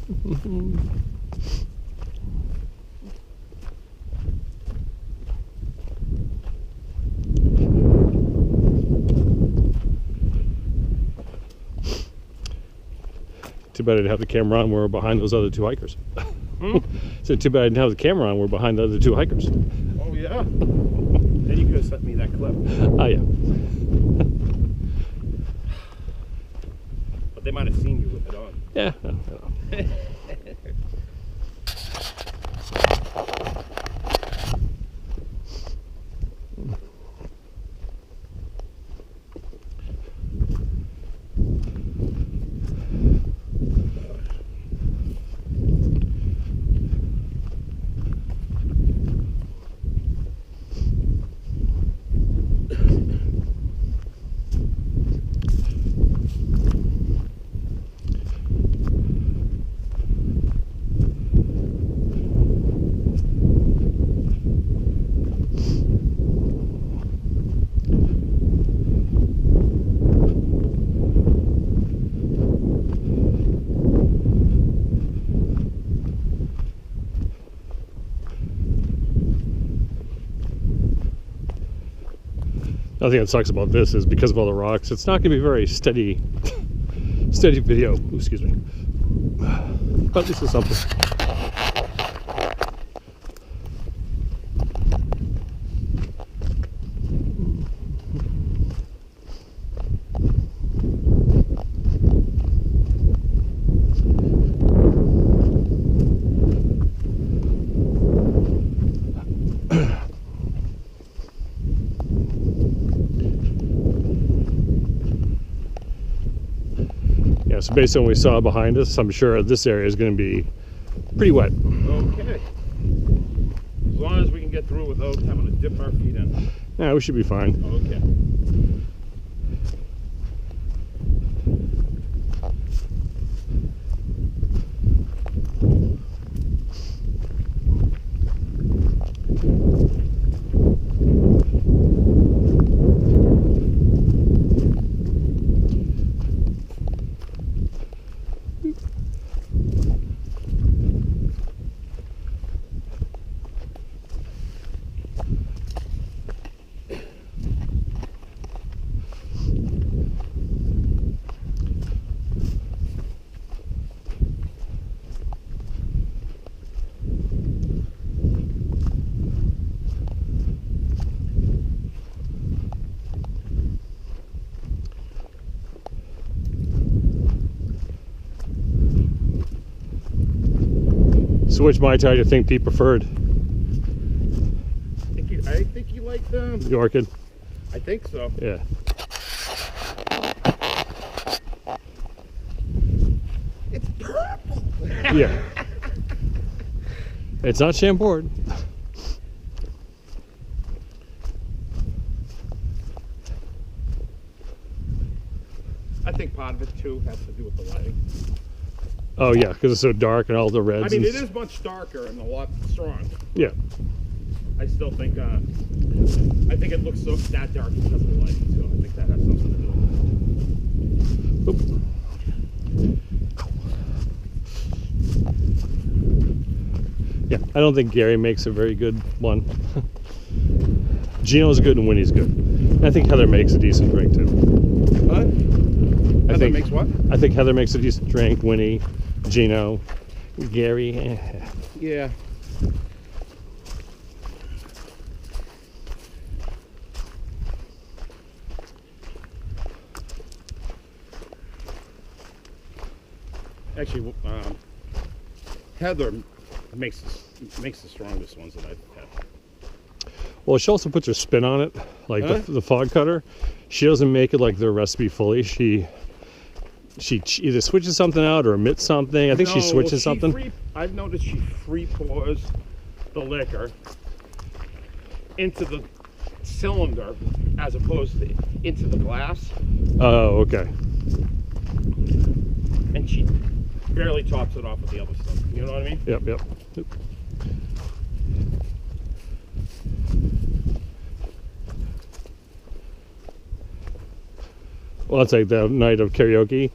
Too bad I didn't have the camera on. We're behind those other two hikers. So too bad I didn't have the camera on. We're behind the other two hikers. Oh yeah. Then you could have sent me that clip. Oh yeah. But they might have seen you with it on. Yeah. The thing that sucks about this is because of all the rocks, it's not going to be very steady video. Ooh, excuse me. But at least it's something. Yeah, so based on what we saw behind us, I'm sure this area is going to be pretty wet. Okay. As long as we can get through without having to dip our feet in. Yeah, we should be fine. Okay. So which Mai Tai do you think Pete preferred? I think you like them. The Orchid? I think so. Yeah. It's purple. Yeah. It's not Chambord. I think part of it too has to do with the lighting. Oh yeah, because it's so dark and all the reds. I mean, it is much darker and a lot strong. Yeah. I still think, I think it looks so that dark because of the lighting too. I think that has something to do with it. Yeah, I don't think Gary makes a very good one. Gino's good and Winnie's good. And I think Heather makes a decent drink too. What? Heather makes what? I think Heather makes a decent drink. Winnie, Gino, Gary. Yeah. Actually, Heather makes the strongest ones that I've had. Well, she also puts her spin on it, like the fog cutter. She doesn't make it like their recipe fully. She either switches something out or omits something. I think she switches something. I've noticed she free pours the liquor into the cylinder as opposed to into the glass. Oh, okay. And she barely tops it off with the other stuff. You know what I mean? Yep. Well, it's like the night of karaoke.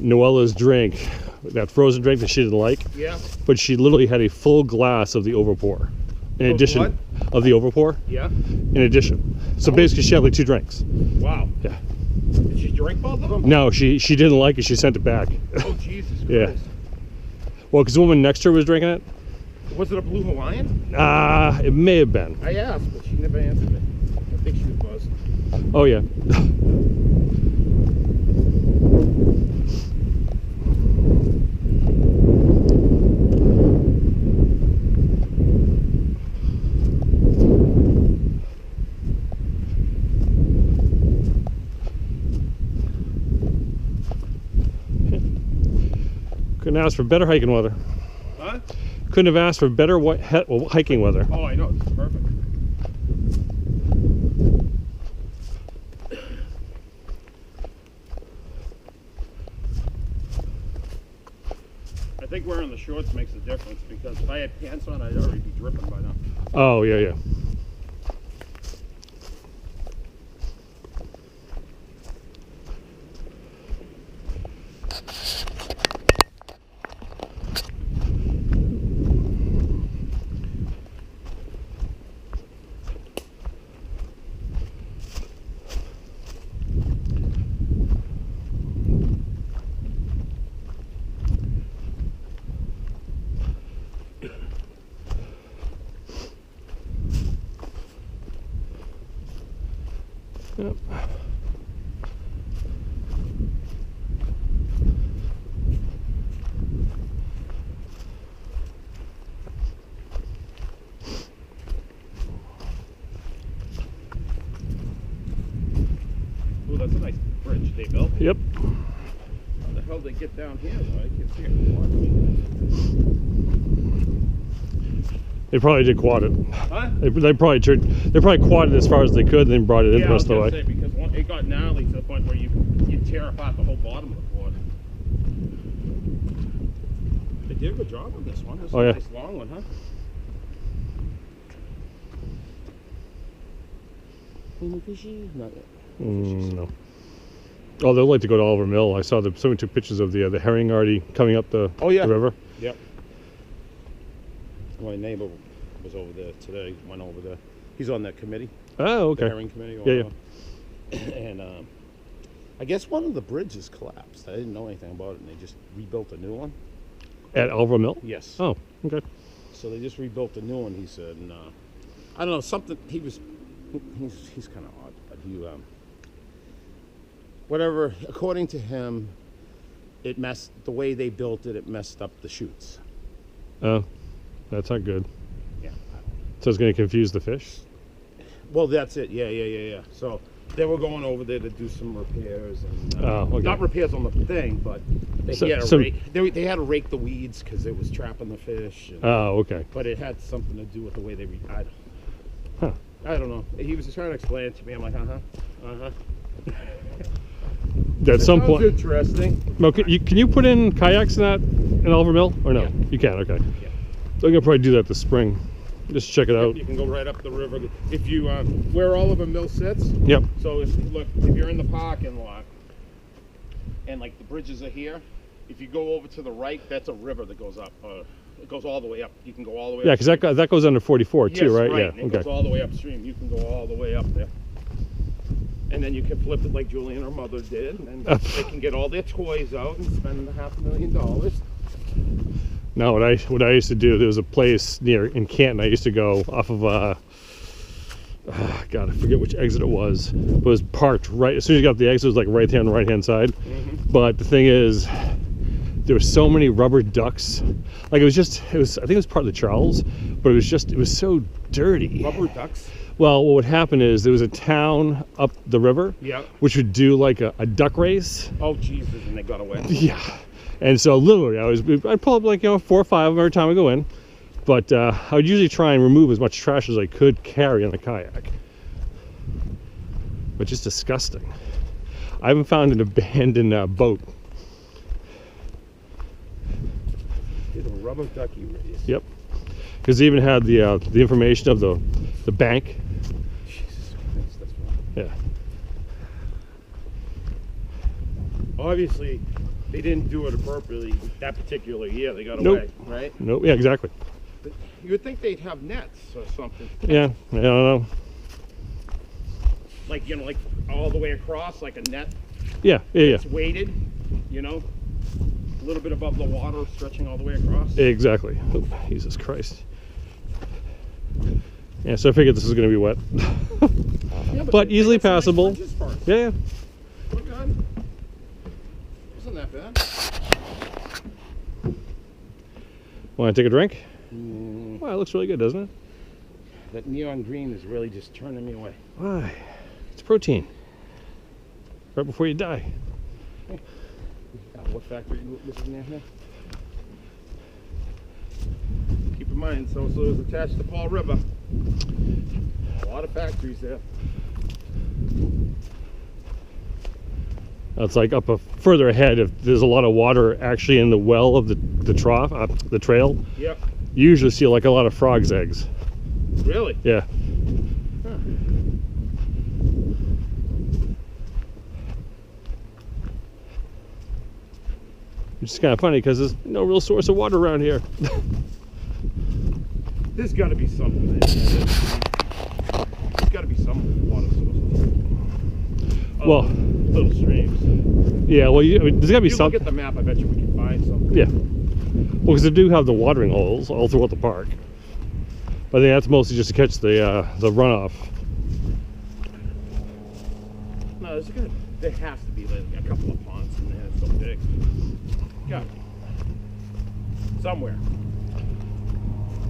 Noella's drink, that frozen drink that she didn't like. Yeah. But she literally had a full glass of the overpour. In addition of the overpour. Yeah. In addition. So basically she had like 2 drinks. Wow. Yeah. Did she drink both of them? No, she didn't like it. She sent it back. Oh, Jesus Christ. Yeah. Well, because the woman next to her was drinking it. Was it a Blue Hawaiian? It may have been. I asked, but she never answered me. I think she was buzzed. Oh, yeah. Couldn't ask for better hiking weather. Huh? Couldn't have asked for better hiking weather. Oh, I know. This is perfect. I think wearing the shorts makes a difference, because if I had pants on, I'd already be dripping by now. Oh, yeah, yeah. Yep. Ooh, that's a nice bridge they built. Yep. How the hell did they get down here, though? I can't see it. They probably did quad it. Huh? They probably quadded as far as they could, and then brought it in the rest of the way. Say, because it got gnarly to the point where you tear apart the whole bottom of the board. They did a good job on this one. This is a nice long one, huh? Any fishy? Not yet. No. Oh, they'd like to go to Oliver Mill. I saw someone took pictures of the herring already coming up the river. Yep. My neighbor was over there today. Went over there. He's on that committee. Oh, okay. The herring committee. Yeah. And I guess one of the bridges collapsed. I didn't know anything about it, and they just rebuilt a new one. At Oliver Mill? Yes. Oh, okay. So they just rebuilt a new one. He said, and I don't know, something. He's kind of odd, but he whatever. According to him, it messed the way they built it. It messed up the chutes. Oh, that's not good. Yeah. So it's going to confuse the fish? Well, that's it. Yeah. So they were going over there to do some repairs, and okay. not repairs on the thing, but they had to rake the weeds because it was trapping the fish. And, okay. But it had something to do with the way they Huh. I don't know. He was just trying to explain it to me. I'm like, At some point. Interesting. No, can you put in kayaks in Oliver Mill or no? Yeah. You can. Okay. Yeah. So I'm gonna probably do that this spring. Just check it out. You can go right up the river if you where Oliver Mill sits. Yep. So if you're in the parking lot and like the bridges are here, if you go over to the right, that's a river that goes up. It goes all the way up. You can go all the way. Yeah, because that goes under 44 too, yes, right? Yeah. Yeah. It goes all the way upstream. You can go all the way up there. And then you can flip it like Julie and her mother did, and they can get all their toys out and spend $500,000. No, what I used to do, there was a place in Canton I used to go off of God, I forget which exit it was. But it was parked right as soon as you got the exit, it was like right there on the right hand side. Mm-hmm. But the thing is, there were so many rubber ducks. Like I think it was part of the Charles, but it was so dirty. Rubber ducks? Well, what would happen is there was a town up the river, which would do like a duck race. Oh Jesus! And they got away. Yeah, and so literally, I'd pull up like 4 or 5 of them every time I go in, but I would usually try and remove as much trash as I could carry on the kayak. But just disgusting. I haven't found an abandoned boat. Did a rubber ducky race. Yep, because they even had the information of the bank. Jesus Christ, that's wrong. Yeah. Obviously, they didn't do it appropriately that particular year. They got Nope. away, right? Nope. Yeah, exactly. You would think they'd have nets or something. Yeah, I don't know. Like, you know, like all the way across, like a net. Yeah, yeah, It's weighted, you know, a little bit above the water, stretching all the way across. yeah. Exactly. Oh, Jesus Christ. Yeah, so I figured this is going to be wet. Yeah, but they easily got some nice passable. bridges for it. Yeah, yeah. We're good. Wasn't that bad. Want to take a drink? Mm, Wow, it looks really good, doesn't it? that neon green is really just turning me away. Why? It's protein. Right before you die. What factory was in there here? Keep in mind, so is attached to Paul River. A lot of factories there. It's like up further ahead. If there's a lot of water actually in the well of the trough, the trail, Yep. you usually see like a lot of frogs' eggs. Really? Yeah. Huh. Which is kind of funny because there's no real source of water around here. There's got to be something there. There's got to be some water sources. Well, Little streams. yeah. Well, I mean, there's got to be You look something. at the map, I bet you we can find something. Yeah. Well, because they do have the watering holes all throughout the park. But I think that's mostly just to catch the runoff. No, there's good. There has to be like a couple of ponds in there. It's so big. Yeah. Somewhere.